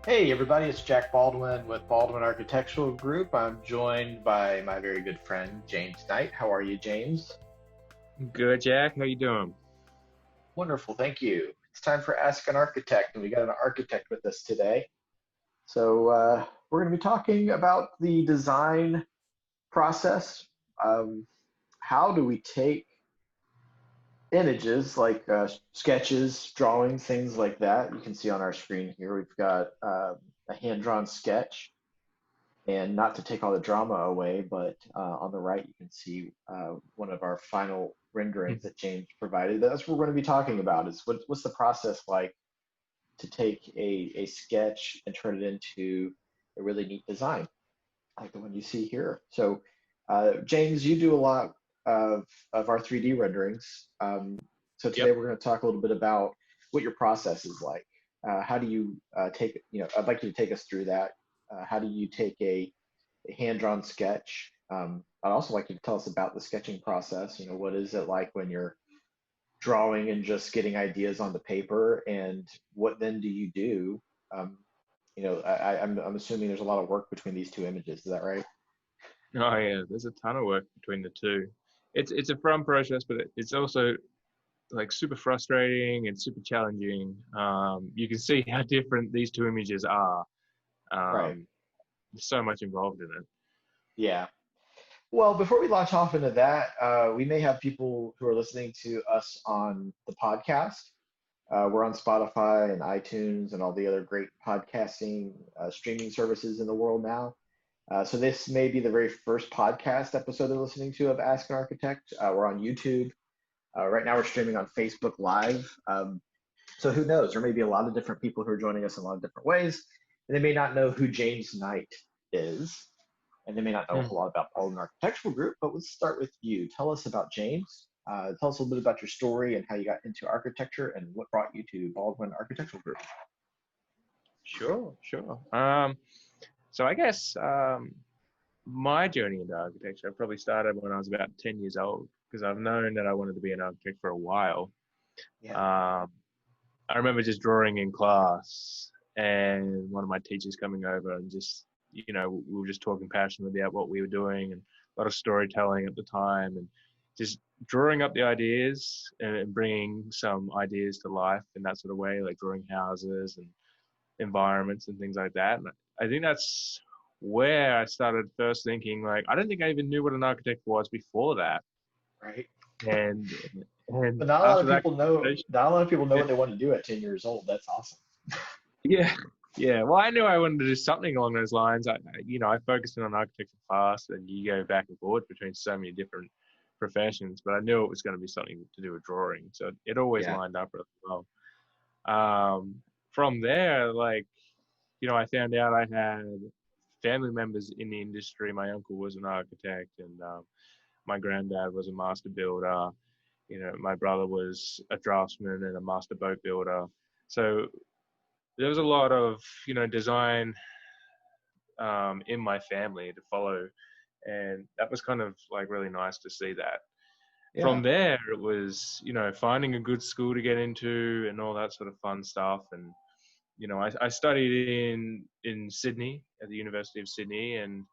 Hey everybody, it's Jack Baldwin with Baldwin Architectural Group. I'm joined by my very good friend James Knight. How are you, James? Good, Jack. How you doing? Wonderful, thank you. It's time for Ask an Architect, and we got an architect with us today. So we're going to be talking about the design process. Um, how do we take images like sketches, drawings, things like that? You can see on our screen here, we've got a hand-drawn sketch. And not to take all the drama away, but on the right, you can see one of our final renderings that James provided. That's what we're going to be talking about is what's the process like to take a sketch and turn it into a really neat design, like the one you see here. So, James, you do a lot of our 3D renderings. So today Yep. we're going to talk a little bit about what your process is like. How do you take, I'd like you to take us through that. How do you take a hand-drawn sketch? I'd also like you to tell us about the sketching process. What is it like when you're drawing and just getting ideas on the paper, and what then do you do? Um, I'm assuming there's a lot of work between these two images. Is that right? Oh yeah, there's a ton of work between the two. It's a fun process, but it's also like super frustrating and super challenging. You can see how different these two images are. Right. There's so much involved in it. Yeah. Well, before we launch off into that, we may have people who are listening to us on the podcast. We're on Spotify and iTunes and all the other great podcasting streaming services in the world now. So this may be the very first podcast episode they're listening to of Ask an Architect. We're on YouTube. Right now we're streaming on Facebook Live. So who knows? There may be a lot of different people who are joining us in a lot of different ways. And they may not know who James Knight is, and they may not know a Hmm. whole lot about Baldwin Architectural Group, but let's start with you. Tell us about James. Tell us a little bit about your story and how you got into architecture and what brought you to Baldwin Architectural Group. Sure, sure. So I guess my journey into architecture probably started when I was about 10 years old because I've known that I wanted to be an architect for a while. Yeah. Um, I remember just drawing in class and one of my teachers coming over and just, we were just talking passionately about what we were doing and a lot of storytelling at the time and just drawing up the ideas and bringing some ideas to life in that sort of way, like drawing houses and environments and things like that. And I think that's where I started first thinking, like, I don't think I even knew what an architect was before that. Right. And, and But not a lot after of that people know. conversation, Not a lot of people know what they want to do at 10 years old. That's awesome. yeah, yeah. Well, I knew I wanted to do something along those lines. I focused in on architecture fast, and you go back and forth between so many different professions. But I knew it was going to be something to do with drawing, so it always Yeah. lined up really well. From there, like, I found out I had family members in the industry. My uncle was an architect, and my granddad was a master builder. My brother was a draftsman and a master boat builder. So there was a lot of design in my family to follow, and that was kind of like really nice to see that. From Yeah. there, it was finding a good school to get into and all that sort of fun stuff. And I studied in Sydney at the University of Sydney, and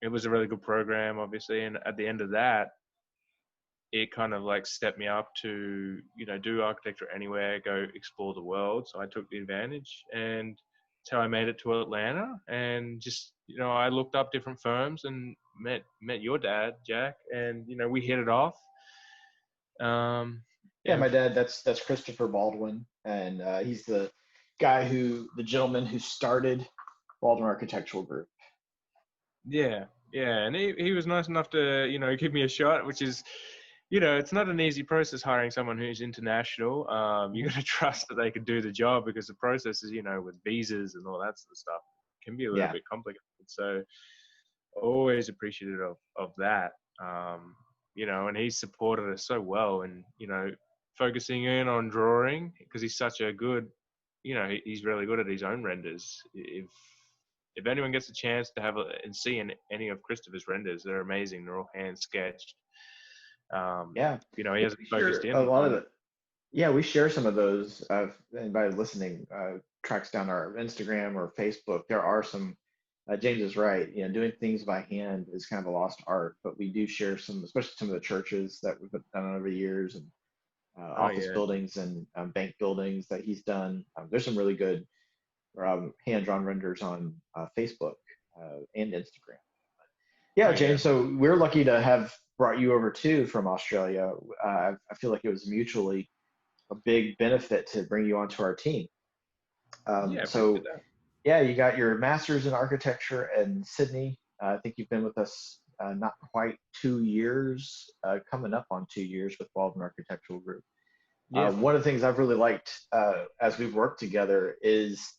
it was a really good program, obviously. And at the end of that, it kind of like set me up to do architecture anywhere, go explore the world. So I took the advantage, and that's how I made it to Atlanta. And just I looked up different firms and met your dad, Jack, and we hit it off. Yeah. And My dad. That's Christopher Baldwin, and he's the gentleman who started Baldwin Architectural Group. yeah, yeah, and he was nice enough to give me a shot, which is it's not an easy process hiring someone who's international. You got to trust that they can do the job because the processes, with visas and all that sort of stuff, can be a little Yeah. bit complicated. So always appreciative of that. And he supported us so well, and focusing in on drawing because he's such a good, he's really good at his own renders. If anyone gets a chance to and see any of Christopher's renders, they're amazing. They're all hand sketched. Yeah. He hasn't We focused share a in lot of on. the. Yeah, we share some of those. Anybody listening, tracks down our Instagram or Facebook, there are some. James is right. Doing things by hand is kind of a lost art, but we do share some, especially some of the churches that we've done over the years, and Oh office yeah, buildings and bank buildings that he's done. There's some really good hand-drawn renders on Facebook and Instagram. oh Yeah, yeah, James. So we're lucky to have brought you over too from Australia. I feel like it was mutually a big benefit to bring you onto our team. yeah. Appreciate So that. yeah, you got your master's in architecture in Sydney. I think you've been with us not quite 2 years, coming up on 2 years with Baldwin Architectural Group. Yeah, One of the things I've really liked as we've worked together is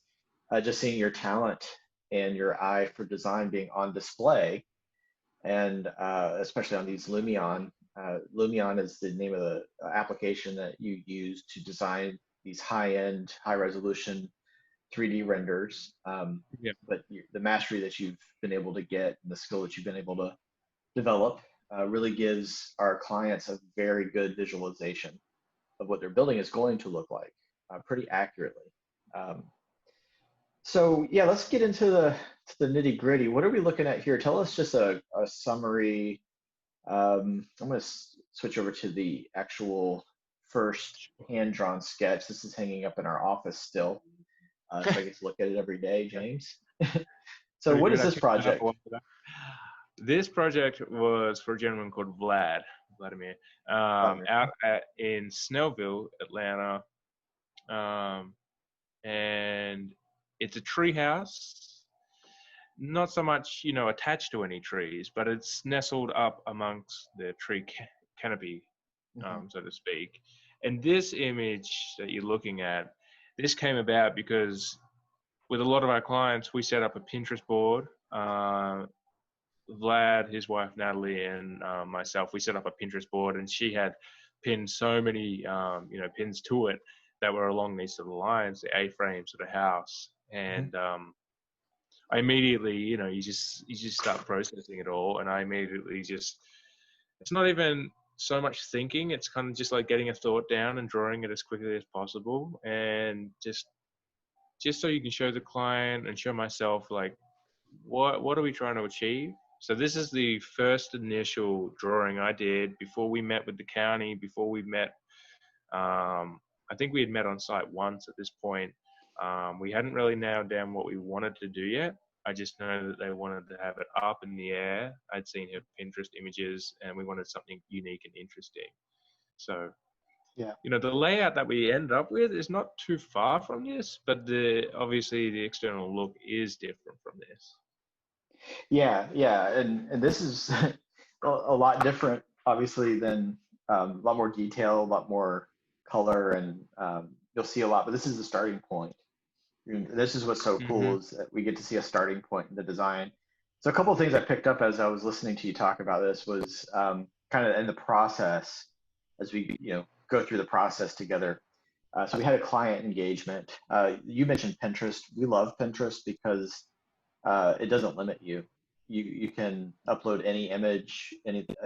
just seeing your talent and your eye for design being on display, and especially on these Lumion. Lumion is the name of the application that you use to design these high-end, high-resolution 3D renders. yeah, But the mastery that you've been able to get and the skill that you've been able to develop really gives our clients a very good visualization of what their building is going to look like pretty accurately. Um, so yeah, let's get into the nitty gritty. What are we looking at here? Tell us just a summary. I'm going to switch over to the actual first sure. hand-drawn sketch. This is hanging up in our office still, so I get to look at it every day, Yeah, James. So pretty what good. is I this kept that up project? one for that. This project was for a gentleman called Vladimir, Vladimir. in Snellville, Atlanta, um, and it's a tree house. Not so much, attached to any trees, but it's nestled up amongst the tree canopy, Hmm. so to speak. And this image that you're looking at, this came about because with a lot of our clients, we set up a Pinterest board. Vlad, his wife Natalie, and myself, we set up a Pinterest board, and she had pinned so many, pins to it that were along these sort of lines, the A-frames of the house. Hmm. And I immediately, you just start processing it all, and I immediately just, it's not even so much thinking, it's kind of just like getting a thought down and drawing it as quickly as possible, and just so you can show the client and show myself like what are we trying to achieve. So this is the first initial drawing I did before we met with the county, before we met. I think we had met on site once at this point. We hadn't really nailed down what we wanted to do yet. I just know that they wanted to have it up in the air. I'd seen her Pinterest images, and we wanted something unique and interesting. So, Yeah. the layout that we ended up with is not too far from this, but obviously the external look is different from this. Yeah, yeah, and this is a lot different, obviously, than a lot more detail, a lot more color, and you'll see a lot. But this is the starting point. And this is what's so Hmm. cool is that we get to see a starting point in the design. So a couple of things I picked up as I was listening to you talk about this was kind of in the process as we go through the process together. So we had a client engagement. You mentioned Pinterest. We love Pinterest because it doesn't limit you. You can upload any image,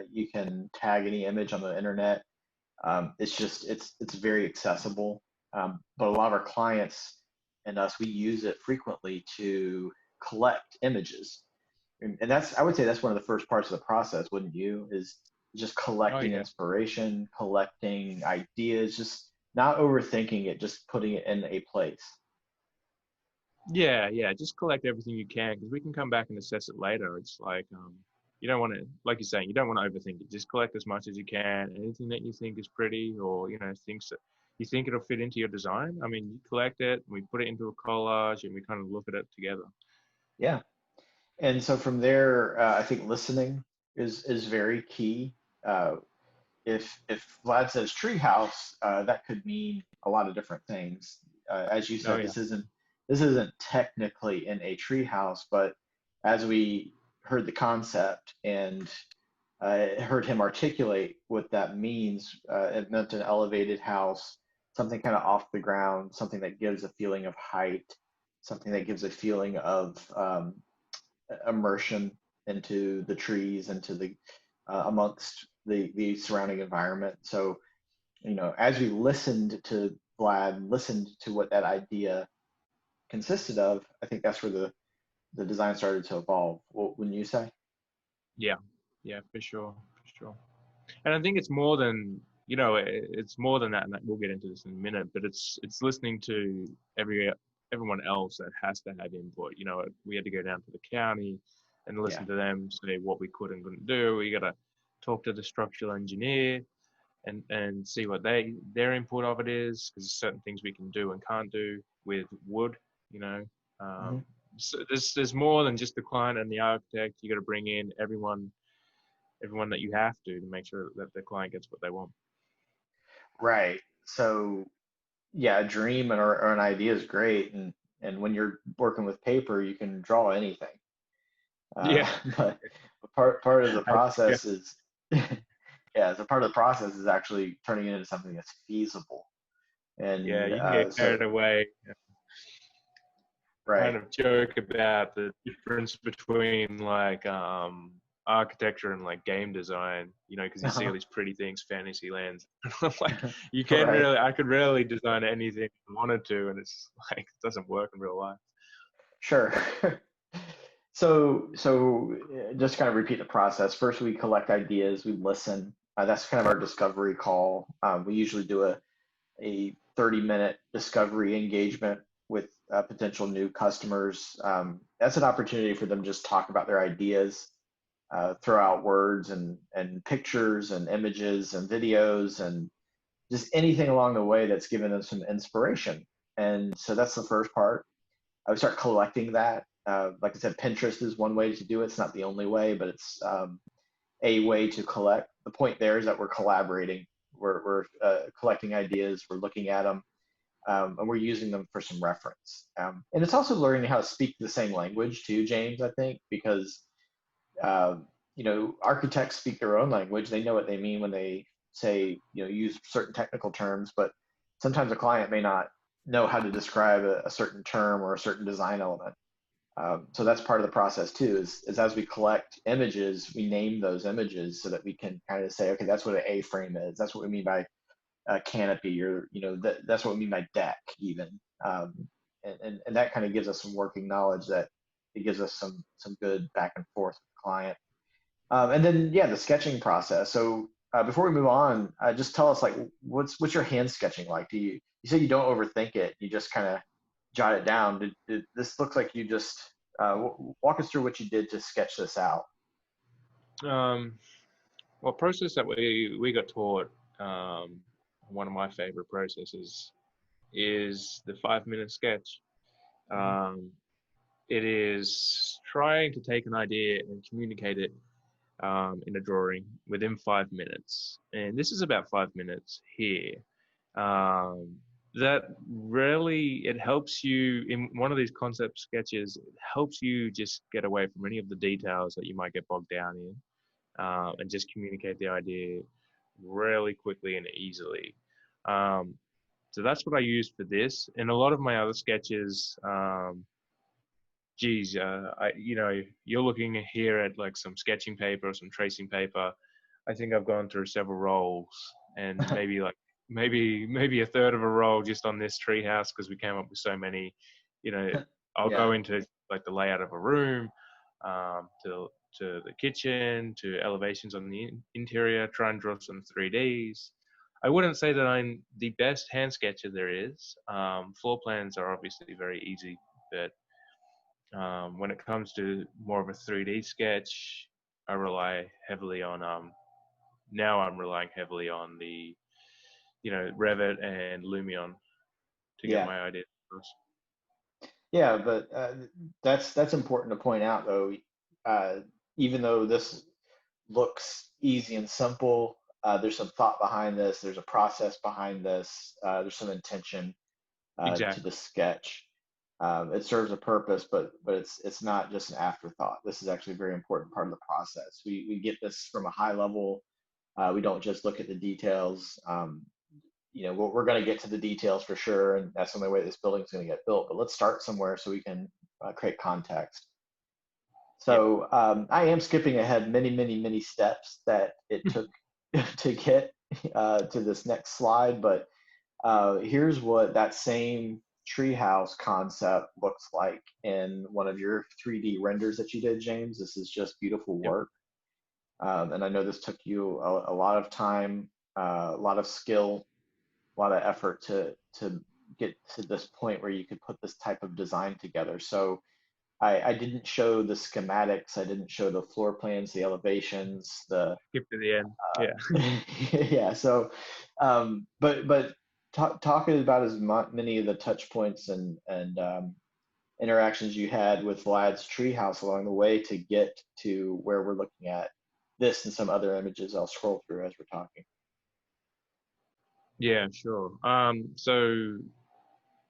you can tag any image on the internet. It's very accessible. But a lot of our clients and us, we use it frequently to collect images, and that's I would say that's one of the first parts of the process, wouldn't you? Is just Oh collecting yeah. inspiration, collecting ideas, just not overthinking it, just putting it in a place. Yeah, yeah. Just collect everything you can because we can come back and assess it later. It's like you don't want to, like you're saying, you don't want to overthink it. Just collect as much as you can. Anything that you think is pretty, or things that you think it'll fit into your design. I mean, you collect it, we put it into a collage, and we kind of look at it together. Yeah. And so from there, I think listening is very key. Uh, if Vlad says treehouse, that could mean a lot of different things. As you Oh said, yeah, this isn't technically in a treehouse, but as we heard the concept and heard him articulate what that means, it meant an elevated house, something kind of off the ground, something that gives a feeling of height, something that gives a feeling of immersion into the trees, into the amongst the surrounding environment. So, as we listened to Vlad, listened to what that idea consisted of, I think that's where the design started to evolve. What wouldn't you say? Yeah, yeah, for sure, for sure. And I think it's more than, it's more than that, and we'll get into this in a minute. But it's listening to everyone else that has to have input. We had to go down to the county and Yeah. listen to them say what we could and couldn't do. We got to talk to the structural engineer and see what their input of it is, because there's certain things we can do and can't do with wood. You know, Hmm. um, so there's more than just the client and the architect. You got to bring in everyone that you have to make sure that the client gets what they want. Right. So yeah, a dream or an idea is great, and when you're working with paper, you can draw anything. Yeah, But part of the yeah, process is yeah, so part of the process is actually turning it into something that's feasible. yeah. And You can get so carried away. I kind right. of joke about the difference between like architecture and like game design. Because you see all these pretty things, fantasy lands. I'm like, Right. I could rarely design anything I wanted to, and it's like it doesn't work in real life. Sure. So just kind of repeat the process. First, we collect ideas, we listen. That's kind of our discovery call. We usually do a 30-minute discovery engagement with potential new customers. That's an opportunity for them to just talk about their ideas, throw out words and pictures and images and videos and just anything along the way that's given them some inspiration. And so that's the first part. I would start collecting that. Like I said, Pinterest is one way to do it. It's not the only way, but it's a way to collect. The point there is that we're collaborating. We're collecting ideas. We're looking at them, and we're using them for some reference. And it's also learning how to speak the same language too, James. I think because architects speak their own language. They know what they mean when they say, use certain technical terms, but sometimes a client may not know how to describe a certain term or a certain design element. So that's part of the process too, is as we collect images, we name those images so that we can kind of say, okay, that's what an A-frame is. That's what we mean by a canopy, or, that's what we mean by deck even. And that kind of gives us some working knowledge that it gives us some good back and forth with the client. And then, yeah, the sketching process. So before we move on, just tell us, like, what's your hand sketching like? You say you don't overthink it? You just kind of jot it down. Did this looks like you just walk us through what you did to sketch this out? Um, well, process that we got taught. One of my favorite processes is the 5 minute sketch. Mhm. Um, it is trying to take an idea and communicate it in a drawing within 5 minutes. And this is about 5 minutes here. Um, that really, it helps you in one of these concept sketches, it helps you just get away from any of the details that you might get bogged down in, and just communicate the idea really quickly and easily. Um, so that's what I use for this. And a lot of my other sketches, geez, you're looking here at like some sketching paper or some tracing paper. I think I've gone through several rolls, and maybe a third of a roll just on this treehouse, because we came up with so many. You know, I'll go Yeah, into like the layout of a room, to the kitchen, to elevations on the interior, try and draw some 3Ds. I wouldn't say that I'm the best hand sketcher there is. Floor plans are obviously very easy, but when it comes to more of a 3D sketch, I rely heavily on now I'm relying heavily on the Revit and Lumion to get yeah, my ideas across. yeah. But that's important to point out, though. Uh, Even though this looks easy and simple, there's some thought behind this. There's a process behind this. There's some intention to Exactly. the sketch. It serves a purpose, but it's not just an afterthought. This is actually a very important part of the process. We get this from a high level. We don't just look at the details. We're going to get to the details for sure, and that's the only way this building is going to get built. But let's start somewhere so we can create context. Yep. So I am skipping ahead many, many, many steps that it took to get to this next slide. But here's what that same treehouse concept looks like in one of your 3D renders that you did, James. This is just beautiful Yep. work. And I know this took you a lot of time, a lot of skill, a lot of effort to get to this point where you could put this type of design together. So I didn't show the schematics, I didn't show the floor plans, the elevations, the Skip to the end. Yeah. yeah. So, but talking about as many of the touch points and interactions you had with Vlad's treehouse along the way to get to where we're looking at this and some other images I'll scroll through as we're talking. Yeah, sure. So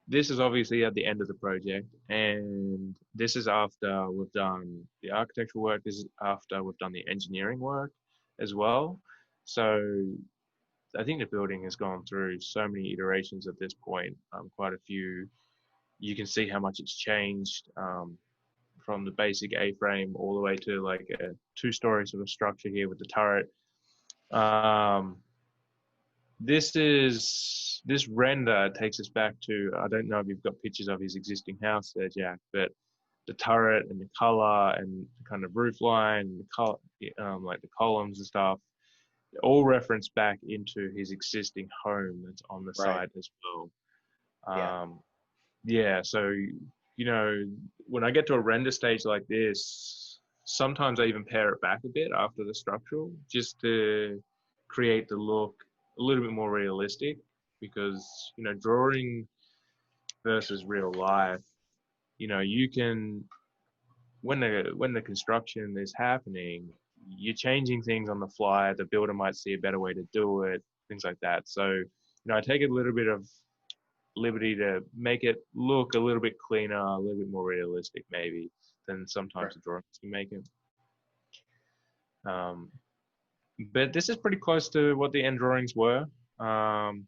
this is obviously at the end of the project, and this is after we've done the architectural work. This is after we've done the engineering work as well. So I think the building has gone through so many iterations at this point, quite a few. You can see how much it's changed, from the basic A-frame all the way to like a two-story sort of structure here with the turret. Um, this render takes us back to, I don't know if you've got pictures of his existing house there, Jack, but the turret and the color and the kind of roof line, the color, like the columns and stuff, all reference back into his existing home that's on the Right. site as well. Yeah. Yeah, so when I get to a render stage like this, sometimes I even pare it back a bit after the structural, just to create the look a little bit more realistic, because drawing versus real life, you can, when the construction is happening, you're changing things on the fly. The builder might see a better way to do it, things like that. So I take a little bit of liberty to make it look a little bit cleaner, a little bit more realistic, maybe, than Right. sometimes the drawings can make it. Um, but this is pretty close to what the end drawings were. Um,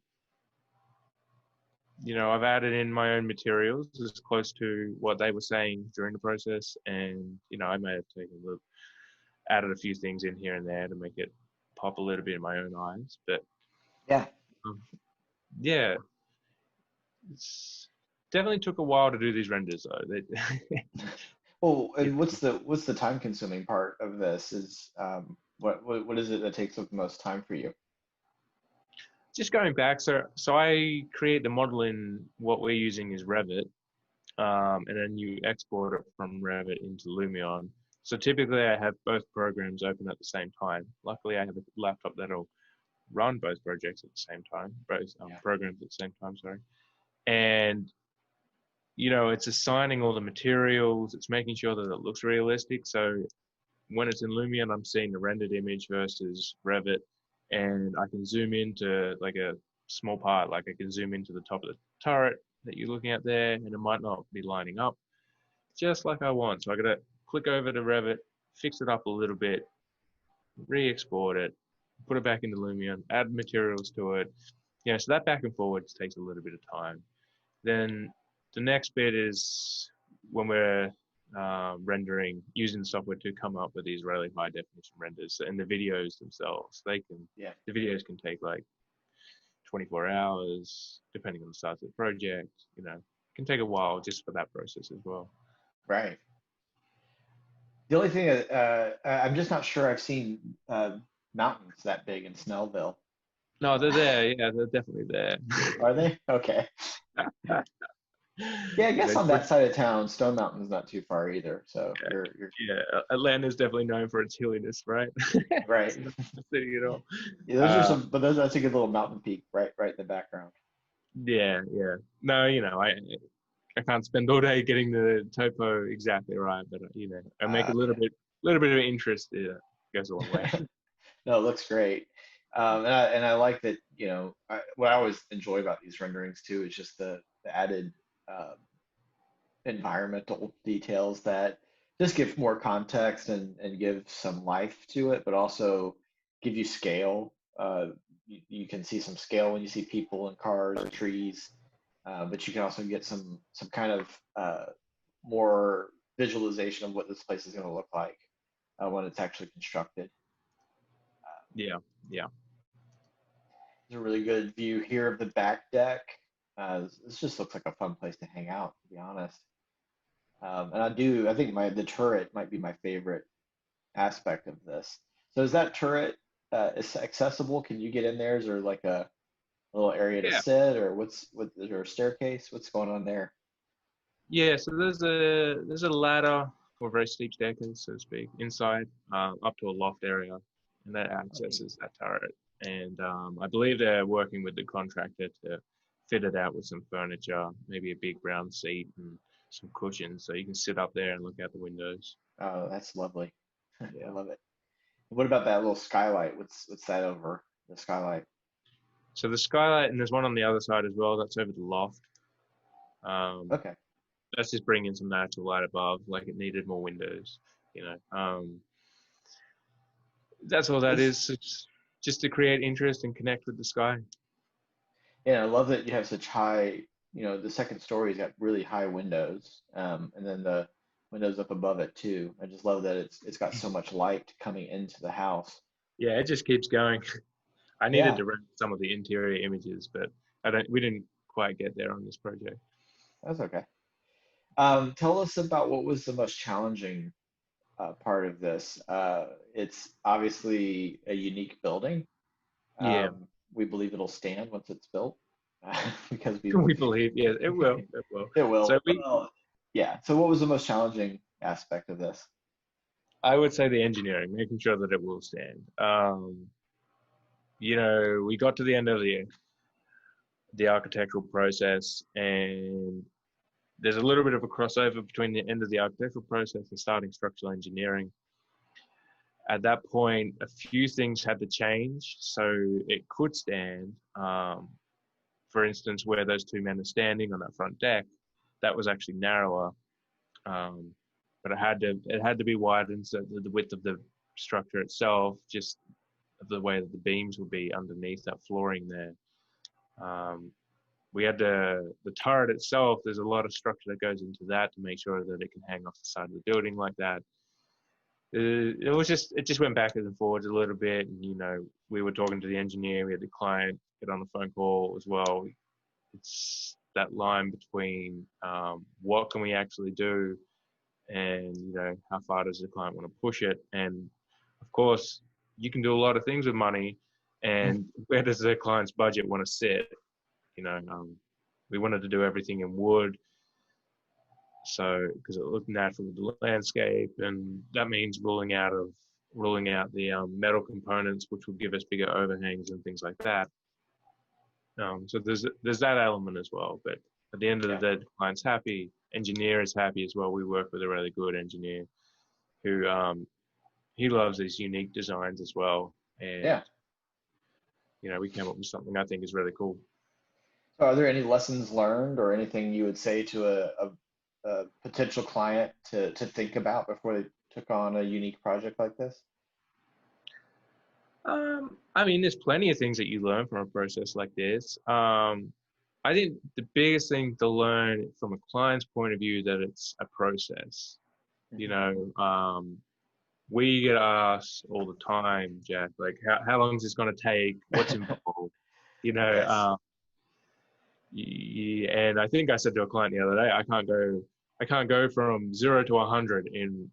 I've added in my own materials as close to what they were saying during the process, and I may have added a few things in here and there to make it pop a little bit in my own eyes. But Yeah. um, yeah, it's definitely took a while to do these renders though. Well, Yeah. and what's the time consuming part of this is what is it that takes up the most time for you? Just going back, so I create the model in what we're using is Revit, and then you export it from Revit into Lumion. So typically, I have both programs open at the same time. Luckily, I have a laptop that'll run both projects at the same time, both Yeah. programs at the same time. Sorry, and it's assigning all the materials. It's making sure that it looks realistic. So when it's in Lumion, I'm seeing the rendered image versus Revit, and I can zoom into like a small part, like I can zoom into the top of the turret that you're looking at there, and it might not be lining up just like I want. So I got to click over to Revit, fix it up a little bit, re-export it, put it back into Lumion, add materials to it. So that back and forwards takes a little bit of time. Then the next bit is when we're rendering, using the software to come up with these really high definition renders, and the videos themselves. Yeah. The videos can take like 24 hours, depending on the size of the project. It can take a while just for that process as well. Right. The only thing I'm just not sure I've seen mountains that big in Snellville. No, they're there. Yeah, they're definitely there. Are they? Okay. Yeah, I guess on that side of town, Stone Mountain's not too far either. So you're Yeah, Atlanta's definitely known for its hilliness, right? right. It's not a city at all. Yeah, those are Uh, some, but that's a good little mountain peak right in the background. yeah, yeah. No, I can't spend all day getting the topo exactly right, but I make a Yeah. little bit of interest. Yeah, goes a long way. No, it looks great. And I like that, what I always enjoy about these renderings too is just the added um, environmental details that just give more context and give some life to it, but also give you scale. You can see some scale when you see people and cars and trees, but you can also get some kind of more visualization of what this place is going to look like when it's actually constructed. Yeah, yeah. There's a really good view here of the back deck. This just looks like a fun place to hang out, to be honest. And I think the turret might be my favorite aspect of this. So is that turret is accessible? Can you get in there? Is there like a little area to Yeah. sit, or is there a staircase? What's going on there? Yeah, so there's a ladder or very steep staircase, so to speak, inside up to a loft area, and that Oh, neat. accesses that turret. And I believe they're working with the contractor to fit it out with some furniture, maybe a big round seat and some cushions, so you can sit up there and look out the windows. Oh, that's lovely. I Yeah. love it. What about that little skylight? What's that over the skylight? So the skylight, and there's one on the other side as well. That's over the loft. Um, Okay. that's just bringing some natural light above, like it needed more windows. You know. That's all that This is. It's just to create interest and connect with the sky. Yeah, I love that you have such high, the second story's got really high windows, and then the windows up above it too. I just love that it's got so much light coming into the house. Yeah, it just keeps going. I needed Yeah, to rent some of the interior images, but I don't. We didn't quite get there on this project. that's okay. Tell us about what was the most challenging part of this. It's obviously a unique building. Yeah, We believe it'll stand once it's built, because we believe. Yeah, it will. It will. it So will. we, Well, yeah. So what was the most challenging aspect of this? I would say the engineering, making sure that it will stand. We got to the end of the architectural process, and there's a little bit of a crossover between the end of the architectural process and starting structural engineering. At that point, a few things had to change so it could stand. For instance, where those two men are standing on that front deck, that was actually narrower, um, but it had to be widened so that the width of the structure itself, just the way that the beams would be underneath that flooring there. Um, we had the turret itself. There's a lot of structure that goes into that to make sure that it can hang off the side of the building like that. It just went backwards and forwards a little bit, and we were talking to the engineer, we had the client get on the phone call as well. It's that line between what can we actually do, and how far does the client want to push it. And of course you can do a lot of things with money, and where does the client's budget want to sit. We wanted to do everything in wood, so because it looked natural with the landscape, and that means ruling out the metal components, which will give us bigger overhangs and things like that. So there's that element as well. But at the end of the Yeah. day, the client's happy, engineer is happy as well. We work with a really good engineer who he loves these unique designs as well, and Yeah. we came up with something I think is really cool. So are there any lessons learned or anything you would say to a potential client to think about before they took on a unique project like this? I mean, there's plenty of things that you learn from a process like this. I think the biggest thing to learn from a client's point of view that it's a process. You Mhm. know, we get asked all the time, Jack, like how long is this going to take? What's involved? You know, Yes. and I think I said to a client the other day, I can't go from 0 to 100 in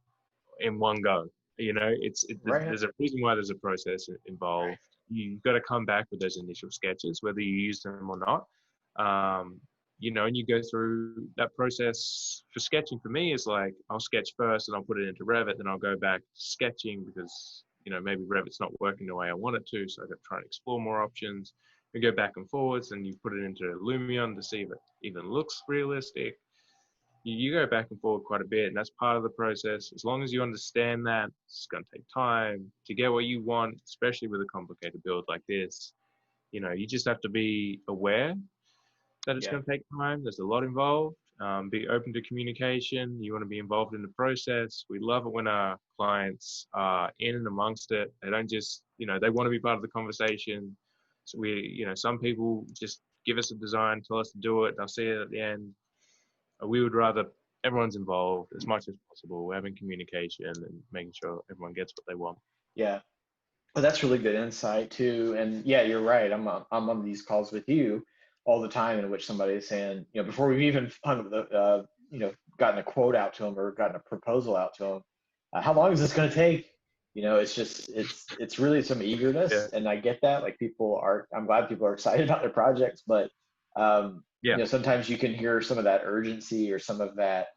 one go. Right. There's a reason why there's a process involved. You've got to come back with those initial sketches, whether you use them or not. And you go through that process. For sketching, for me, is like I'll sketch first and I'll put it into Revit, then I'll go back to sketching because maybe Revit's not working the way I want it to, so I've got to try and explore more options. We go back and forwards, and you put it into Lumion to see if it even looks realistic. You go back and forward quite a bit, and that's part of the process. As long as you understand that, it's going to take time to get what you want, especially with a complicated build like this. You just have to be aware that it's Yeah. going to take time. There's a lot involved. Be open to communication. You want to be involved in the process. We love it when our clients are in and amongst it. They don't just, they want to be part of the conversation. So some people just give us a design, tell us to do it. They'll see it at the end. We would rather everyone's involved as much as possible. We're having communication and making sure everyone gets what they want. Yeah. Well, that's really good insight too. And yeah, you're right. I'm on these calls with you all the time in which somebody is saying, before we've even hung the, gotten a quote out to them or gotten a proposal out to them, how long is this going to take? It's just it's really some Yeah. eagerness, and I get that. Like I'm glad people are excited about their projects, but Yeah. sometimes you can hear some of that urgency or some of that.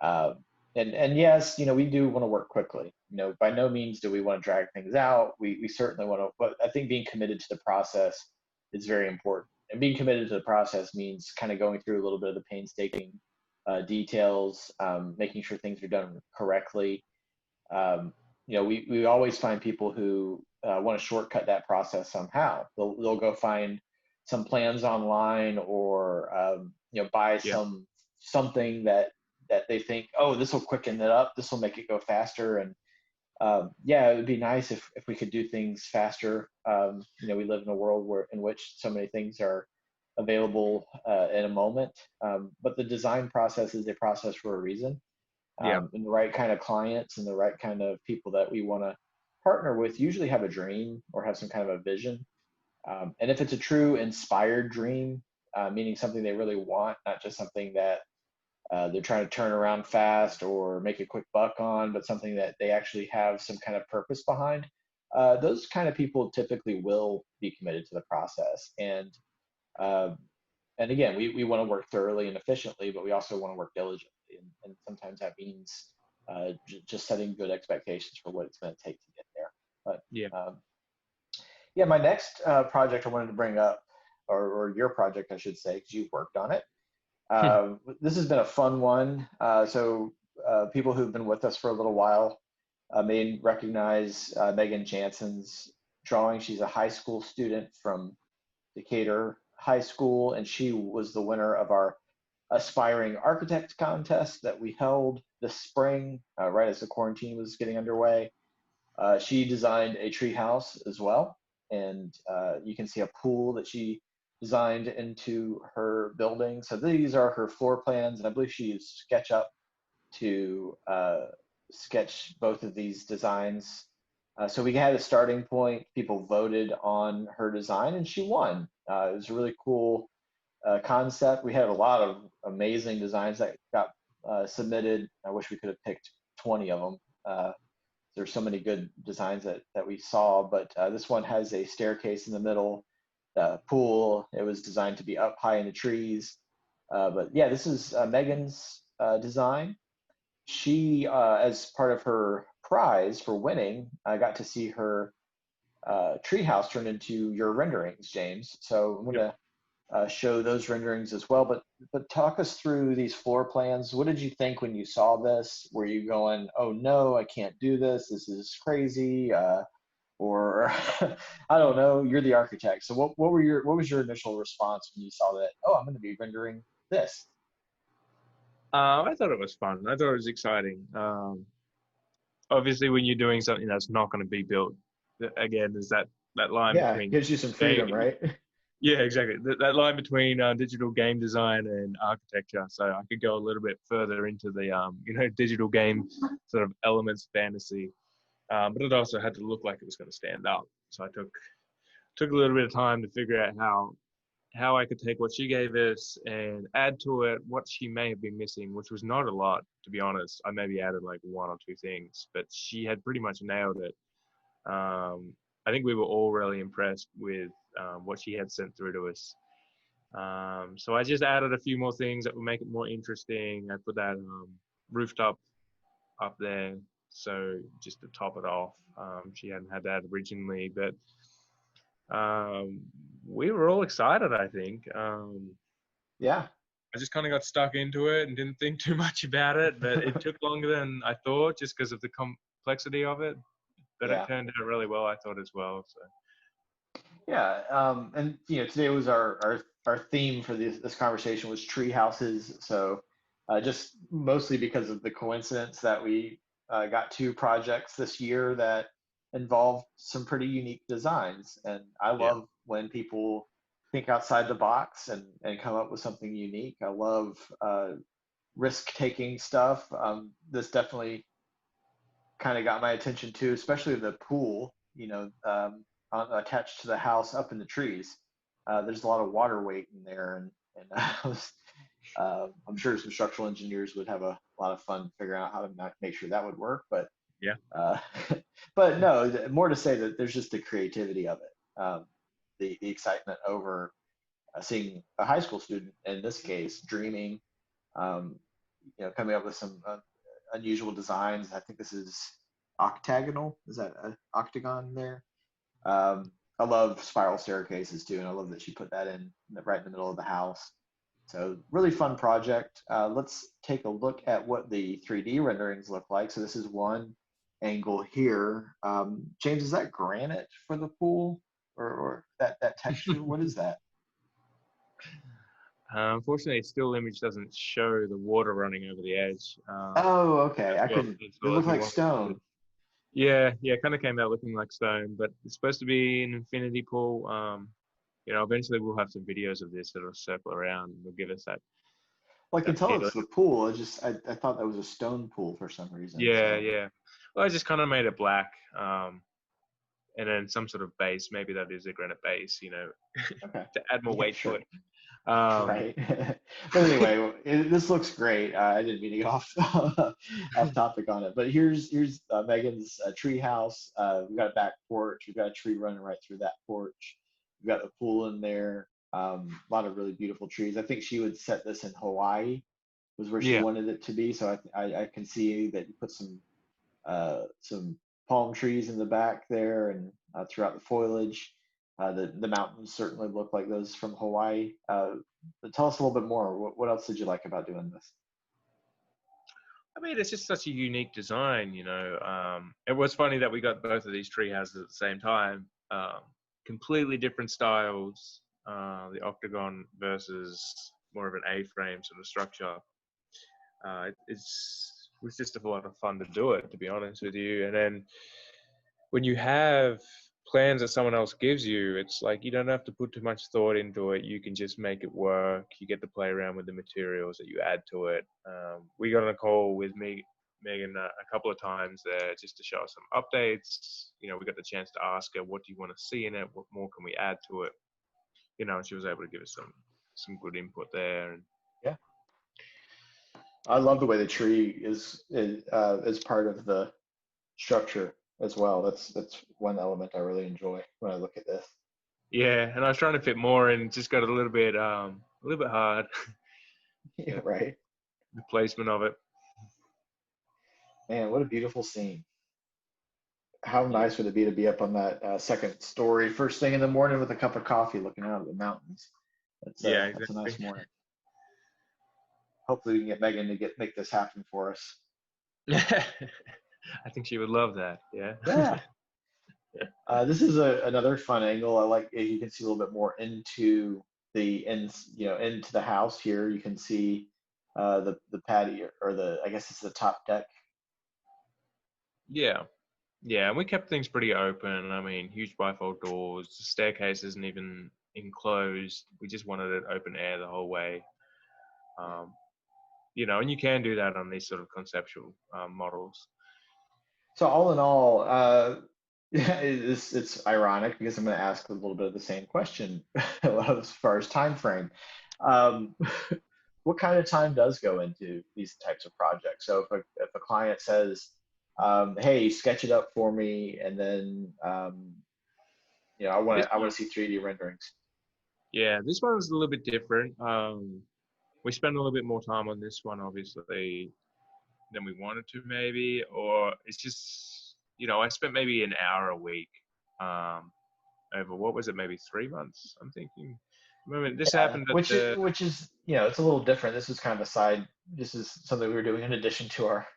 Uh, and yes, we do want to work quickly. By no means do we want to drag things out. We certainly want to, but I think being committed to the process is very important. And being committed to the process means kind of going through a little bit of the painstaking details, making sure things are done correctly. um, we always find people who want to shortcut that process somehow. They'll go find some plans online, or buy Yeah. something that they think, oh, this will quicken it up, this will make it go faster. And yeah, it would be nice if we could do things faster. We live in a world in which so many things are available in a moment. But the design process is a process for a reason. Yeah. And the right kind of clients and the right kind of people that we want to partner with usually have a dream or have some kind of a vision. And if it's a true inspired dream, meaning something they really want, not just something that they're trying to turn around fast or make a quick buck on, but something that they actually have some kind of purpose behind, those kind of people typically will be committed to the process. Uh, and again, we want to work thoroughly and efficiently, but we also want to work diligently. And sometimes that means just setting good expectations for what it's going to take to get there. Yeah. But yeah, my next project I wanted to bring up, or your project, I should say, because you've worked on it. This has been a fun one. So people who've been with us for a little while may recognize Megan Jansen's drawing. She's a high school student from Decatur High School, and she was the winner of our Aspiring Architect contest that we held this spring, right as the quarantine was getting underway. She designed a tree house as well, and you can see a pool that she designed into her building. So these are her floor plans, and I believe she used SketchUp to sketch both of these designs. So we had a starting point. People voted on her design, and she won. It was a really cool concept. We had a lot of amazing designs that got submitted. I wish we could have picked 20 of them. There's so many good designs that we saw, but this one has a staircase in the middle, pool. It was designed to be up high in the trees. But yeah, this is Megan's design. She, as part of her prize for winning, I got to see her treehouse turned into your renderings, James. So I'm going Yep. to show those renderings as well. But talk us through these floor plans. What did you think when you saw this? Were you going, "Oh no, I can't do this. This is crazy," or I don't know. You're the architect, so what was your initial response when you saw that? Oh, I'm going to be rendering this. I thought it was fun. I thought it was exciting. Obviously, when you're doing something that's not going to be built, again, there's that line Yeah, between gives you some freedom, right? yeah, exactly. That line between digital game design and architecture. So I could go a little bit further into the digital game sort of elements fantasy, but it also had to look like it was going to stand up. So I took a little bit of time to figure out how I could take what she gave us and add to it what she may have been missing, which was not a lot, to be honest. I maybe added like one or two things, but she had pretty much nailed it. I think we were all really impressed with what she had sent through to us. So I just added a few more things that would make it more interesting. I put that rooftop up there, so just to top it off. She hadn't had that originally, but um, we were all excited, I think. Yeah, I just kind of got stuck into it and didn't think too much about it, but it took longer than I thought just because of the complexity of it. But it yeah. turned out really well, I thought, as well. So Yeah, and today was our theme for this conversation was tree houses. So just mostly because of the coincidence that we got two projects this year that involved some pretty unique designs, and I yeah, love when people think outside the box and come up with something unique. I love risk taking stuff. This definitely kind of got my attention too, especially the pool, attached to the house up in the trees. there's a lot of water weight in there, and I'm sure some structural engineers would have a lot of fun figuring out how to make sure that would work. Yeah. Uh, but no, more to say that there's just the creativity of it, the excitement over seeing a high school student in this case dreaming, um, coming up with some unusual designs. I think this is octagonal. Is that an octagon there? I love spiral staircases too, and I love that she put that in right in the middle of the house. So really fun project. Let's take a look at what the 3D renderings look like. So this is one angle here. James, is that granite for the pool, or that texture? What is that? Unfortunately, still image doesn't show the water running over the edge. Oh, okay. I couldn't. As It well looked as we like wanted to. stone. Yeah, yeah, kind of came out looking like stone, but it's supposed to be an infinity pool. Eventually we'll have some videos of this that'll circle around and will give us Well, I can that tell feeling. it's the pool. I thought that was a stone pool for some reason. Yeah, So yeah. Well, I just kind of made it black, and then some sort of base. Maybe that is a granite base, okay, to add more yeah, weight to sure. it. Um, Right. But anyway, this looks great. I didn't mean to get off off topic on it, but here's Megan's tree house. We've got a back porch. We've got a tree running right through that porch. We've got the pool in there. A lot of really beautiful trees. I think she would set this in Hawaii was where she yeah, wanted it to be. So I can see that you put some palm trees in the back there and throughout the foliage. The mountains certainly look like those from Hawaii. But tell us a little bit more. What else did you like about doing this? I mean, it's just such a unique design, It was funny that we got both of these tree houses at the same time. Completely different styles. The octagon versus more of an A-frame sort of structure. It was just a lot of fun to do it, to be honest with you. And then when you have plans that someone else gives you, it's like you don't have to put too much thought into it. You can just make it work. You get to play around with the materials that you add to it. We got on a call with Megan a couple of times there just to show us some updates. We got the chance to ask her, what do you want to see in it? What more can we add to it? And she was able to give us some good input there. And Yeah, I love the way the tree is part of the structure as well. That's one element I really enjoy when I look at this. yeah, and I was trying to fit more and it just got a little bit hard. Yeah, Yeah, right. the placement of it. Man, what a beautiful scene. How Yeah, nice would it be to be up on that second story first thing in the morning with a cup of coffee looking out at the mountains? yeah, That's a exactly. nice morning. Hopefully we can get Megan to make this happen for us. I think she would love that. Yeah. Yeah. This is another fun angle. I like you can see a little bit more into into the house here. You can see the patio or the I guess it's the top deck. Yeah. Yeah. And we kept things pretty open. I mean, huge bifold doors. The staircase isn't even enclosed. We just wanted it open air the whole way. Yeah. Um, and you can do that on these sort of conceptual models. So all in all, it's ironic because I'm going to ask a little bit of the same question as far as time frame. Um, what kind of time does go into these types of projects? So if a client says, "Hey, sketch it up for me," and then This I want one, to see 3D renderings. yeah, this one was a little bit different. We spent a little bit more time on this one, obviously, than we wanted to, maybe, or it's just, I spent maybe an hour a week. Um, Over what was it, maybe 3 months? I'm thinking. Remember, this Yeah, happened at the which is it's a little different. This is kind of a side. This is something we were doing in addition to our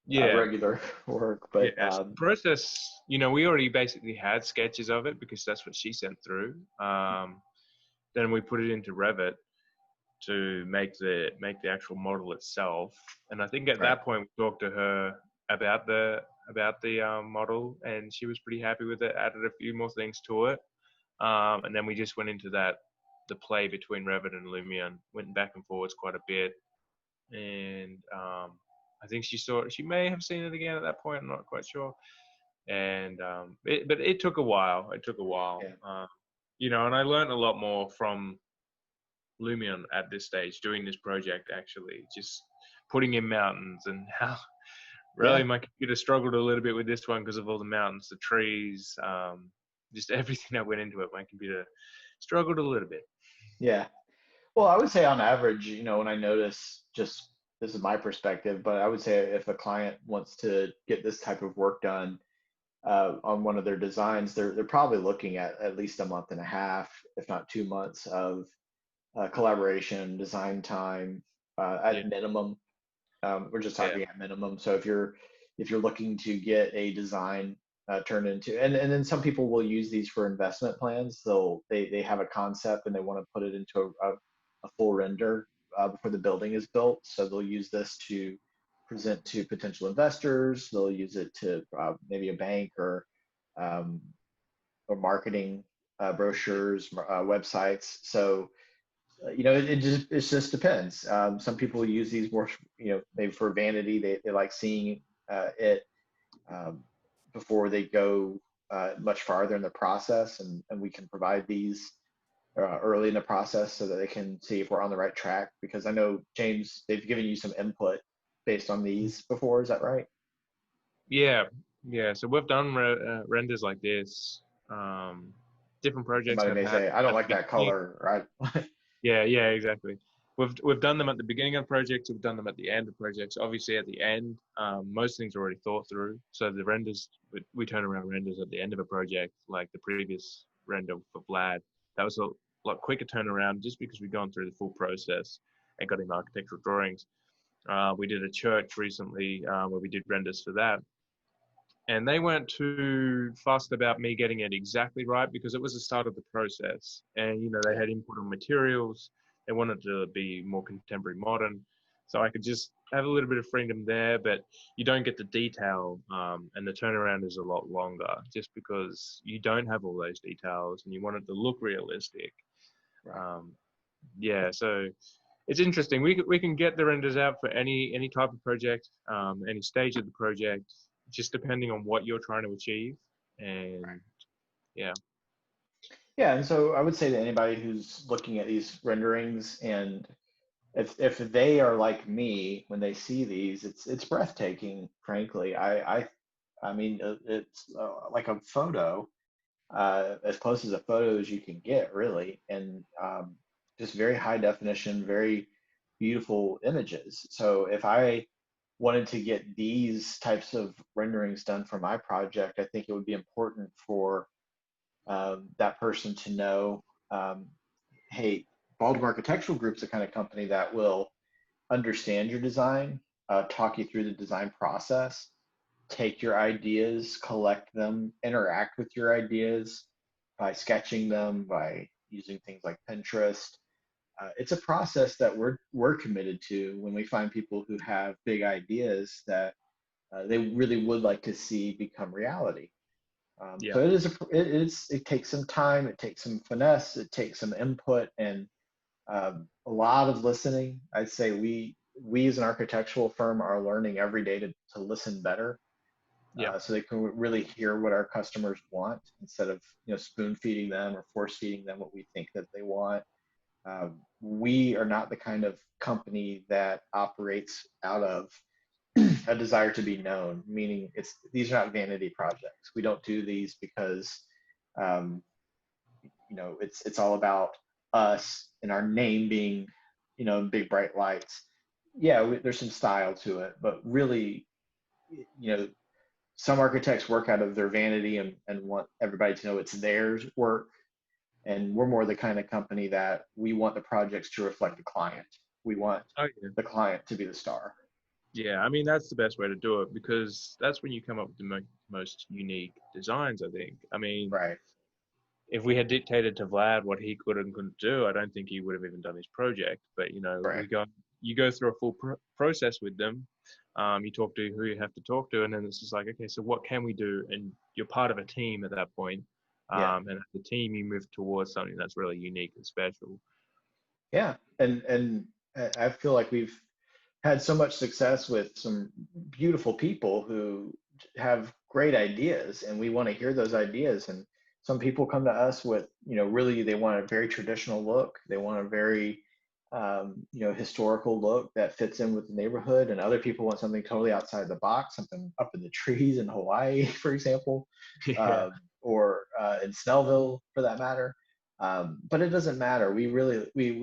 yeah, regular work, yeah. but So the process, we already basically had sketches of it because that's what she sent through. Then we put it into Revit to make the actual model itself. And I think at right. that point we talked to her about the model, and she was pretty happy with it. Added a few more things to it, and then we just went into the play between Revit and Lumion, went back and forwards quite a bit, and I think she may have seen it again at that point. I'm not quite sure. And but it took a while. It took a while. Yeah. and I learned a lot more from Lumion at this stage, doing this project, actually, just putting in mountains and how really Yeah, my computer struggled a little bit with this one because of all the mountains, the trees, just everything that went into it. My computer struggled a little bit. yeah. Well, I would say on average, when I notice, just this is my perspective, but I would say if a client wants to get this type of work done on one of their designs, they're probably looking at least a month and a half, if not 2 months of collaboration, design time Yeah, at minimum. We're just yeah, talking at minimum. So if you're looking to get a design turned into, and then some people will use these for investment plans. They have a concept and they want to put it into a full render before the building is built. So they'll use this to present to potential investors. They'll use it to maybe a bank um, or marketing brochures, websites. So it just depends. Some people use these more, maybe for vanity. They like seeing it um, before they go much farther in the process, and we can provide these early in the process so that they can see if we're on the right track. Because I know, James, they've given you some input based on these before. Is that right? yeah, yeah. So we've done renders like this. Um, Different projects Somebody have may had say, I don't at like the that beginning. color, right? Yeah, yeah, exactly. We've done them at the beginning of projects. We've done them at the end of projects. Obviously, at the end, most things are already thought through. So the renders, we turn around renders at the end of a project, like the previous render for Vlad. That was a lot quicker turnaround, just because we've gone through the full process and got in architectural drawings. We did a church recently where we did renders for that, and they weren't too fussed about me getting it exactly right because it was the start of the process, and they Yeah, had input on materials. They wanted to be more contemporary modern, so I could just have a little bit of freedom there, but you don't get the detail, and the turnaround is a lot longer just because you don't have all those details and you want it to look realistic. right. um, yeah, so it's interesting. We can get the renders out for any type of project, any stage of the project, just depending on what you're trying to achieve. And yeah, Yeah, and so I would say to anybody who's looking at these renderings, and if they are like me when they see these, it's breathtaking, frankly. I mean, it's like a photo, as close as a photo as you can get, really, and just very high definition, very beautiful images. So if I wanted to get these types of renderings done for my project, I think it would be important for that person to know, um, hey, Baldwin Architectural Group's the kind of company that will understand your design, talk you through the design process, take your ideas, collect them, interact with your ideas by sketching them, by using things like Pinterest. It's a process that we're committed to when we find people who have big ideas that they really would like to see become reality. yeah, So it takes some time, it takes some finesse, it takes some input, and a lot of listening. I'd say we as an architectural firm are learning every day to listen better, yeah, so they can really hear what our customers want instead of spoon feeding them or force feeding them what we think that they want. We are not the kind of company that operates out of a desire to be known, meaning these are not vanity projects. We don't do these because um, it's all about us and our name being big bright lights. Yeah, there's some style to it, but really, you know some architects work out of their vanity and want everybody to know it's theirs work, and we're more the kind of company that we want the projects to reflect the client. We want oh yeah, the client to be the star. yeah. I mean, that's the best way to do it because that's when you come up with the most unique designs. I think. I mean, Right, if we had dictated to Vlad what he could and couldn't do, I don't think he would have even done his project. But right. you go through a full process with them. You talk to who you have to talk to, and then it's just like, okay, so what can we do? And you're part of a team at that point. Yeah, And as a team, you move towards something that's really unique and special. yeah. And I feel like we've had so much success with some beautiful people who have great ideas, and we want to hear those ideas. And Some people come to us with, really they want a very traditional look. They want a very, historical look that fits in with the neighborhood. And other people want something totally outside the box, something up in the trees in Hawaii, for example, Yeah. um, or in Snellville for that matter. But it doesn't matter. We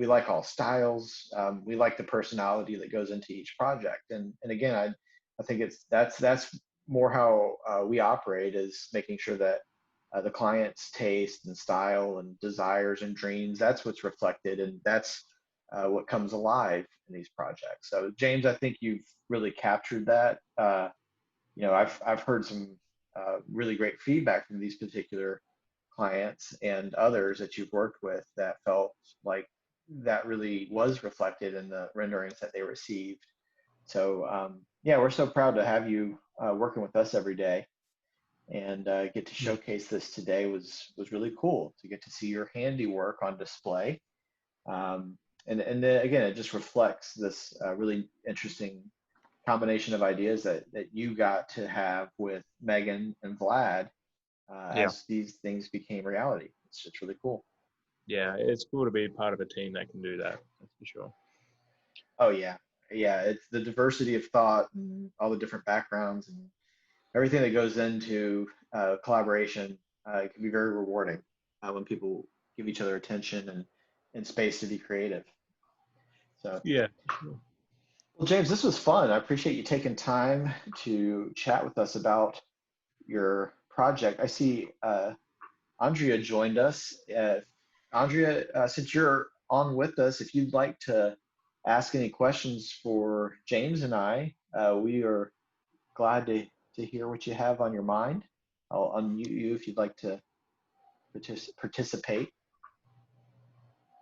like all styles. We like the personality that goes into each project. And again, I think that's more how we operate, is making sure that the client's taste and style and desires and dreams, that's what's reflected, and that's what comes alive in these projects. So James, I think you've really captured that. I've heard some really great feedback from these particular clients and others that you've worked with that felt like that really was reflected in the renderings that they received. So yeah, we're so proud to have you working with us every day, and get to Yeah. showcase this today was really cool to get to see your handiwork on display. And then, again, it just reflects this really interesting combination of ideas that you got to have with Megan and Vlad Yeah. as these things became reality. It's just really cool. Yeah. It's cool to be part of a team that can do that. That's for sure. Oh yeah, yeah. It's the diversity of thought and all the different backgrounds and everything that goes into collaboration. It can be very rewarding when people give each other attention and space to be creative. So, Yeah. For sure. well, James, this was fun. I appreciate you taking time to chat with us about your project. I see Andrea joined us. Andrea, since you're on with us, if you'd like to ask any questions for James and I, we are glad to hear what you have on your mind. I'll unmute you if you'd like to participate,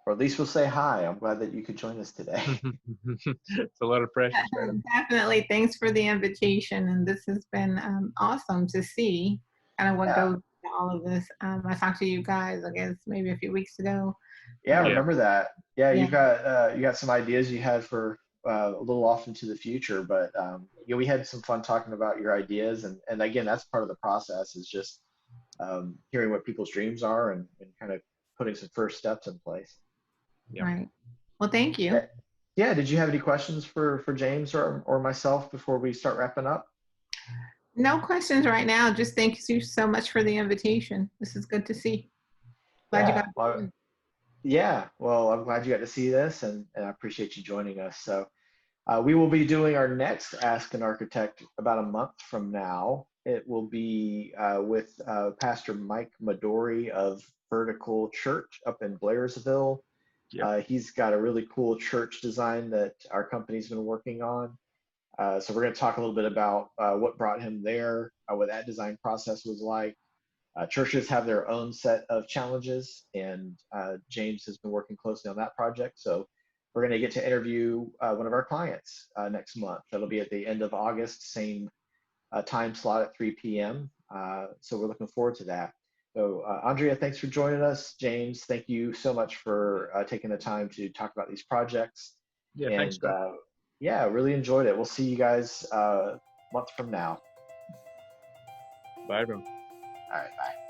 or at least we'll say hi. I'm glad that you could join us today. It's a lot of pressure straight up. Definitely. Thanks for the invitation. And this has been awesome to see kind of what Yeah, goes into all of this. I talked to you guys, I guess, maybe a few weeks ago. yeah, Yeah. remember that. Yeah, Yeah, you got some ideas you had for a little off into the future, but yeah, we had some fun talking about your ideas, and again, that's part of the process, is just hearing what people's dreams are, and kind of putting some first steps in place. Yeah. right. Well, thank Yeah, you. yeah. Did you have any questions for James or myself before we start wrapping up? No questions right now. Just thank you so much for the invitation. This is good to see. Glad you Yeah. got. Well, yeah. Well, I'm glad you got to see this, and I appreciate you joining us. So we will be doing our next Ask an Architect about a month from now. It will be with Pastor Mike Midori of Vertical Church up in Blairsville. Yep. He's got a really cool church design that our company's been working on. So we're going to talk a little bit about what brought him there, what that design process was like. Churches have their own set of challenges, and James has been working closely on that project. So we're going to get to interview one of our clients next month. That'll be at the end of August, same time slot at 3 p.m. So we're looking forward to that. So Andrea, thanks for joining us. James, thank you so much for taking the time to talk about these projects. Yeah. Thanks, And Scott. yeah, really enjoyed it. We'll see you guys a month from now. Bye, everyone. All right, bye.